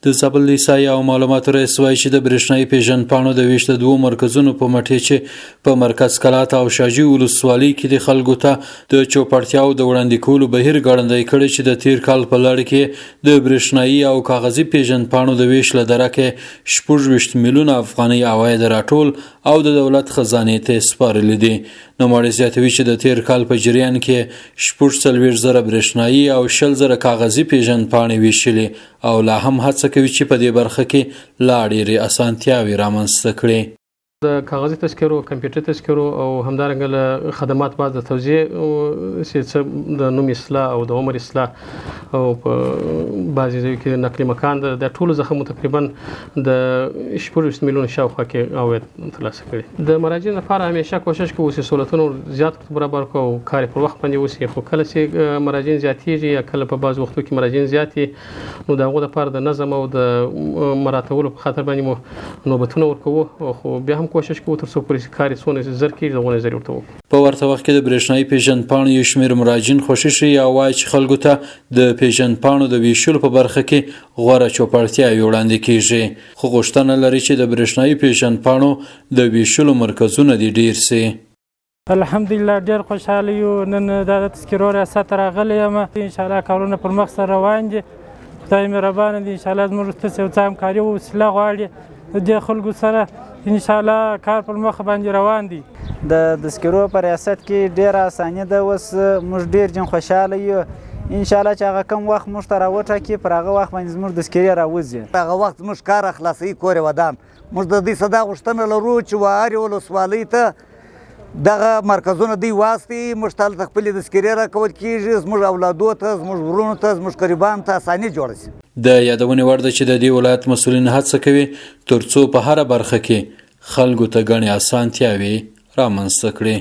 د زابل د احصایې او معلوماتو رئیس وایي چې د برېښنایي پیژندپاڼو د ویش د دوو مرکزونو په مټې چې په مرکز کلات او شاجوی ولسوالۍ کې د خلکو ته د چوپړتیاو د وړاندې کولو بهیر ګړندی کړی چې د تیر کال په لړ کې د برېښنایي او کاغذي پیژندپاڼو د ویش له درکه 26 میلیونه افغانۍ عواید راټول او د دولت خزانې ته سپارلي دي. نوموړی زیاتوي چې د تیر کال په جریان کې 46,000 برېښنایي او 20,000 کاغذي پیژندپاڼې ویشلي او لا هم هڅه کوي چې په دې برخه کې لا ډېرې اسانتیاوې رامنځته کړي. د کاغذي تذکرو، کمپیوټر تذکرو او همدارنګه له خدمات بعد د توزیع چې د نوم اصلاح او د عمر اصلاح او په بعضې ځایو کې نقلي مکان د ټولو څخه تقریبا د 18 میلیونه شاوخوا کې عواید ترلاسه کړي. د مراجعینو لپاره همیشه کوشش کوو چې سهولتونه زیات برابر کړو او کار پر وخت باندې وشي، خو کله چې مراجعین زیاتېږي یا کله په بعض وختو کې مراجعین زیات وي نو د هغو لپاره د نظم او د مراعاتولو په خاطر باندې مو نوبتونه ورکوو، خو بیا هم کوشش کوو تر څو پورې کار یې څونه زر کېږي دغونه زر ورته وکړو. په ورته وخت کې د برېښنایي پیژندپاڼو یو شمېر مراجعین خوښي ښیي او وایي چې خلکو ته د پیژندپاڼو د ویشلو په برخه کې غوره چوپړتیاوې وړاندې کېږي، خو غوښتنه لري چې د برېښنایي پیژندپاڼو د ویشلو مرکزونه دې ډېر سي. الحمدلله ډېر خوشحاله یو. نن د تذکرو ریاست راغلی یم، انشاءالله کارونه پر مخ سره روان دي. خدای مهربانه دی، انشاءالله زموږ ته یو څه همکاري او وسیله غواړي د دې خلکو سره، انشاءالله کار پر مخ باندې روان دي. د تذکرو په ریاست کې ډېره اساني ده. اوس موږ ډېر جن خوشحاله یو. انشاءالله چې هغه کم وخت موږ ته راوټاکي پر هغه وخت باندې زموږ تذکرې راوځي. هغه وخت موږ کار خلاصوي کور ودان. موږ د دې صدا غوښتنه لرو چې هرې ولسوالۍ ته دغه مرکزونه دی واستي، موږ ته هلته خپلې تذکرې راکول کېږي، زموږ اولادو ته، زموږ ورونو ته، زموږ قریبانو ته اساني جوړه شي. د یادونې وړ ده چې د دې ولایت مسؤلین هڅه کوي تر څو په هره برخه کې خلکو ته ګڼې اسانتیاوې رامنځته کړي.